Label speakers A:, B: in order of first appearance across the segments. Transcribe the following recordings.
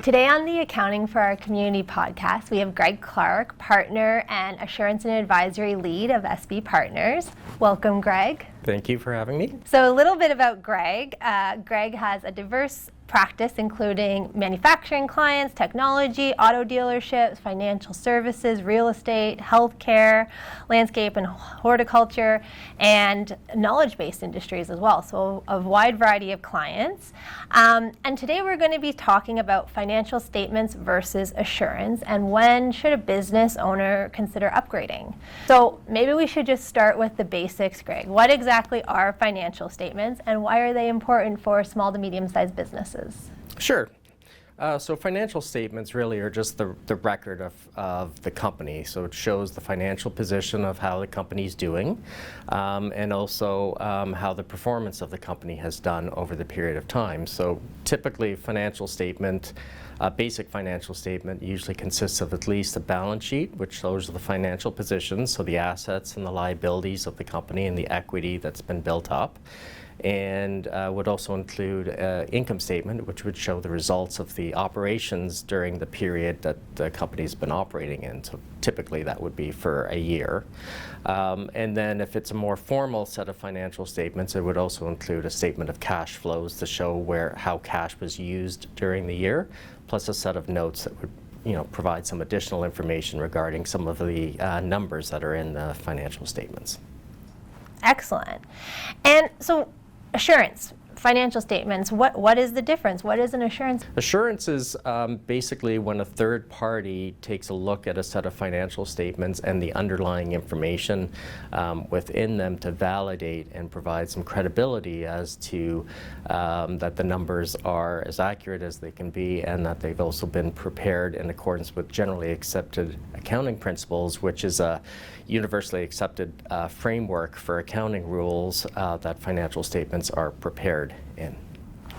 A: Today on the Accounting for Our Community podcast, we have Clarke, partner and assurance and advisory lead of SB Partners. Welcome, Greg.
B: Thank you for having me.
A: So a little bit about Greg. Greg has a diverse practice including manufacturing clients, technology, auto dealerships, financial services, real estate, healthcare, landscape and horticulture, and knowledge-based industries as well. So a wide variety of clients. And today we're going to be talking about financial statements versus assurance and when should a business owner consider upgrading. So maybe we should just start with the basics, Greg. What exactly are financial statements and why are they important for small to medium-sized businesses?
B: Sure. So financial statements really are just the record of the company. So it shows the financial position of how the company's doing and also how the performance of the company has done over the period of time. So typically a basic financial statement usually consists of at least a balance sheet, which shows the financial position, so the assets and the liabilities of the company and the equity that's been built up. And would also include income statement, which would show the results of the operations during the period that the company's been operating in. So typically that would be for a year. And then if it's a more formal set of financial statements, it would also include a statement of cash flows to show how cash was used during the year, plus a set of notes that would provide some additional information regarding some of the numbers that are in the financial statements.
A: Excellent. And so assurance, financial statements, what is the difference? What is an assurance?
B: Assurance is basically when a third party takes a look at a set of financial statements and the underlying information within them to validate and provide some credibility as to that the numbers are as accurate as they can be and that they've also been prepared in accordance with generally accepted accounting principles, which is a universally accepted framework for accounting rules that financial statements are prepared in.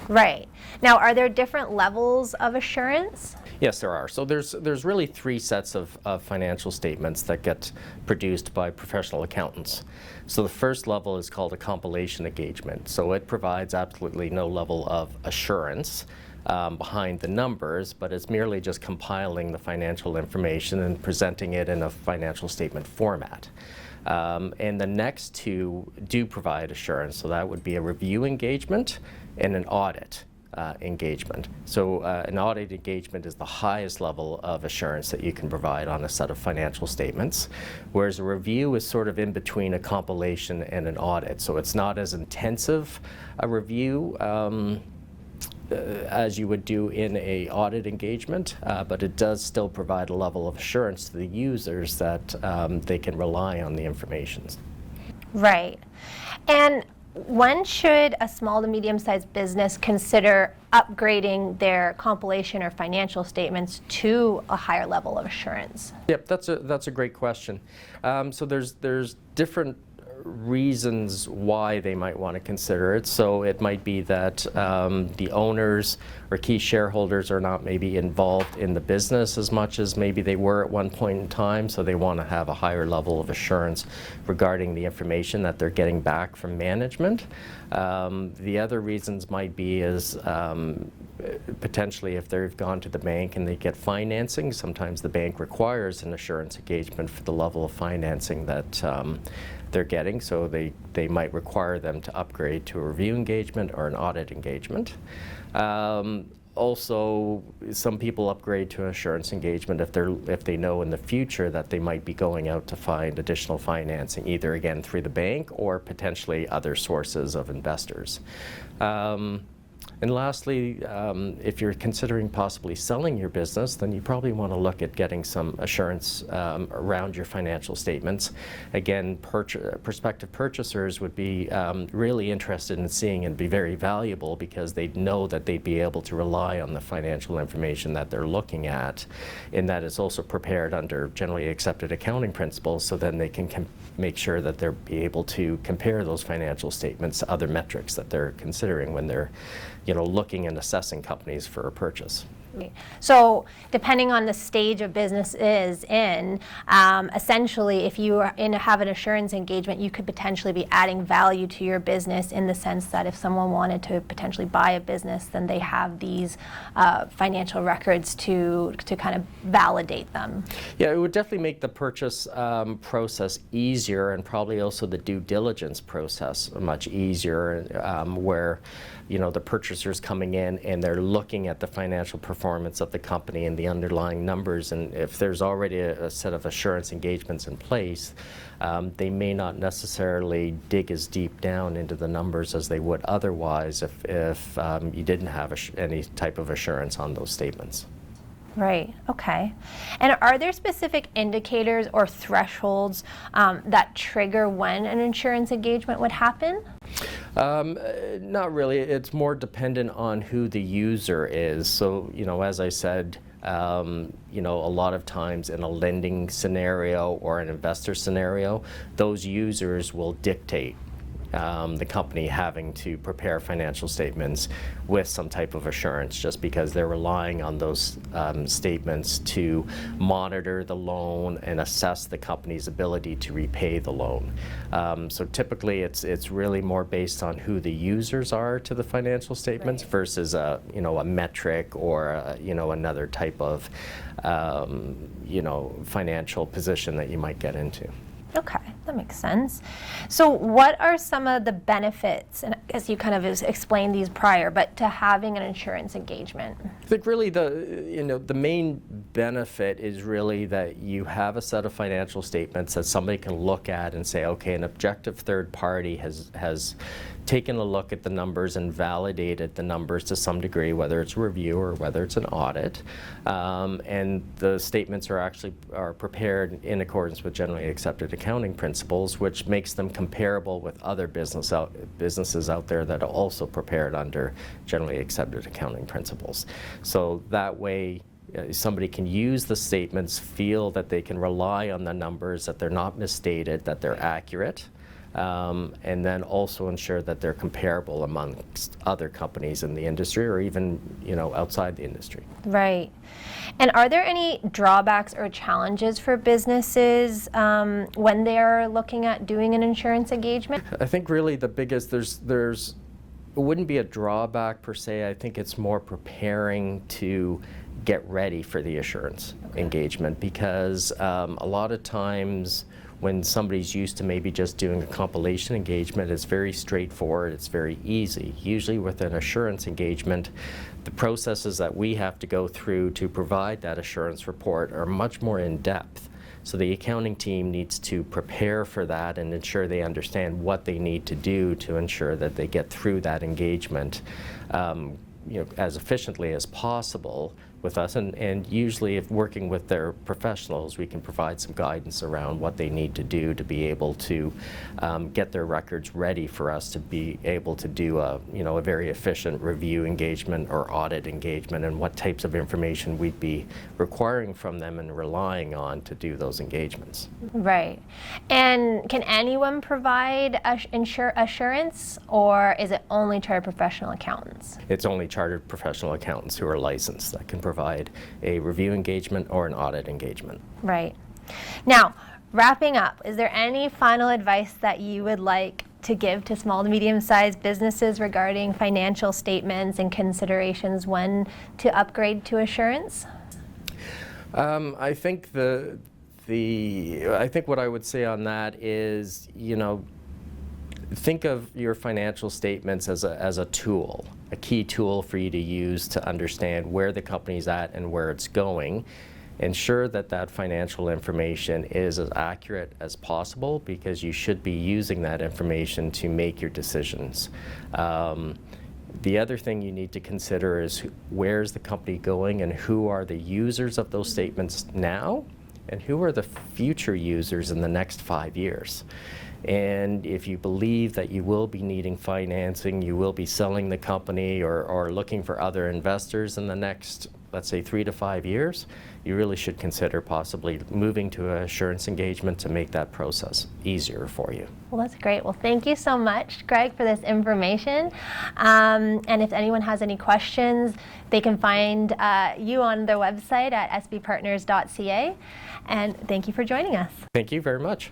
A: Right. Now, are there different levels of assurance?
B: Yes, there are. So there's really three sets of financial statements that get produced by professional accountants. So the first level is called a compilation engagement. So it provides absolutely no level of assurance behind the numbers, but it's merely just compiling the financial information and presenting it in a financial statement format. And the next two do provide assurance, so that would be a review engagement and an audit engagement. So an audit engagement is the highest level of assurance that you can provide on a set of financial statements, whereas a review is sort of in between a compilation and an audit. So it's not as intensive a review as you would do in a audit engagement, but it does still provide a level of assurance to the users that they can rely on the information.
A: Right. And when should a small to medium-sized business consider upgrading their compilation or financial statements to a higher level of assurance?
B: Yep, that's a great question. So there's different reasons why they might want to consider it. So it might be that the owners or key shareholders are not maybe involved in the business as much as maybe they were at one point in time, so they want to have a higher level of assurance regarding the information that they're getting back from management. The other reasons might be is potentially if they've gone to the bank and they get financing, sometimes the bank requires an assurance engagement for the level of financing that they're getting, so they might require them to upgrade to a review engagement or an audit engagement. Also, some people upgrade to an assurance engagement if they know in the future that they might be going out to find additional financing, either again through the bank or potentially other sources of investors. And lastly, if you're considering possibly selling your business, then you probably want to look at getting some assurance around your financial statements. Again, prospective purchasers would be really interested in seeing and be very valuable because they'd know that they'd be able to rely on the financial information that they're looking at, and that is also prepared under generally accepted accounting principles, so then they can make sure that they'll be able to compare those financial statements to other metrics that they're considering when they're looking and assessing companies for a purchase.
A: So depending on the stage of business is in, essentially if you are have an assurance engagement, you could potentially be adding value to your business in the sense that if someone wanted to potentially buy a business, then they have these financial records to kind of validate them.
B: Yeah, it would definitely make the purchase process easier, and probably also the due diligence process much easier, where the purchaser's coming in and they're looking at the financial performance of the company and the underlying numbers, and if there's already a set of assurance engagements in place, they may not necessarily dig as deep down into the numbers as they would otherwise if you didn't have any type of assurance on those statements.
A: Right, okay. And are there specific indicators or thresholds that trigger when an insurance engagement would happen?
B: Not really. It's more dependent on who the user is. So, as I said, a lot of times in a lending scenario or an investor scenario, those users will dictate the company having to prepare financial statements with some type of assurance, just because they're relying on those statements to monitor the loan and assess the company's ability to repay the loan. So typically it's really more based on who the users are to the financial statements, right, versus a metric or another type of financial position that you might get into.
A: Okay, that makes sense. So what are some of the benefits, and I guess you kind of explained these prior, but to having an insurance engagement?
B: I think really the main benefit is really that you have a set of financial statements that somebody can look at and say, okay, an objective third party has taken a look at the numbers and validated the numbers to some degree, whether it's a review or whether it's an audit, and the statements are prepared in accordance with generally accepted accounting principles, which makes them comparable with other businesses out there that are also prepared under generally accepted accounting principles. So that way somebody can use the statements, feel that they can rely on the numbers, that they're not misstated, that they're accurate, and then also ensure that they're comparable amongst other companies in the industry or even outside the industry.
A: Right. And are there any drawbacks or challenges for businesses when they're looking at doing an insurance engagement?
B: I think really the biggest, it wouldn't be a drawback per se. I think it's more preparing to get ready for the assurance engagement, because a lot of times when somebody's used to maybe just doing a compilation engagement, it's very straightforward, it's very easy. Usually with an assurance engagement, the processes that we have to go through to provide that assurance report are much more in-depth. So the accounting team needs to prepare for that and ensure they understand what they need to do to ensure that they get through that engagement as efficiently as possible with us, and usually if working with their professionals, we can provide some guidance around what they need to do to be able to get their records ready for us to be able to do a very efficient review engagement or audit engagement, and what types of information we'd be requiring from them and relying on to do those engagements.
A: Right. And can anyone provide assurance, or is it only chartered professional accountants?
B: It's only chartered professional accountants who are licensed that can provide a review engagement or an audit engagement.
A: Right. Now, wrapping up, is there any final advice that you would like to give to small to medium-sized businesses regarding financial statements and considerations when to upgrade to assurance?
B: I think I think what I would say on that is, think of your financial statements as a tool, a key tool for you to use to understand where the company's at and where it's going. Ensure that that financial information is as accurate as possible, because you should be using that information to make your decisions. The other thing you need to consider is where's the company going and who are the users of those statements now, and who are the future users in the next 5 years. And if you believe that you will be needing financing, you will be selling the company or looking for other investors in the next let's say 3 to 5 years, you really should consider possibly moving to an assurance engagement to make that process easier for you.
A: Well, that's great. Well, thank you so much, Greg, for this information. And if anyone has any questions, they can find you on their website at sbpartners.ca. And thank you for joining us.
B: Thank you very much.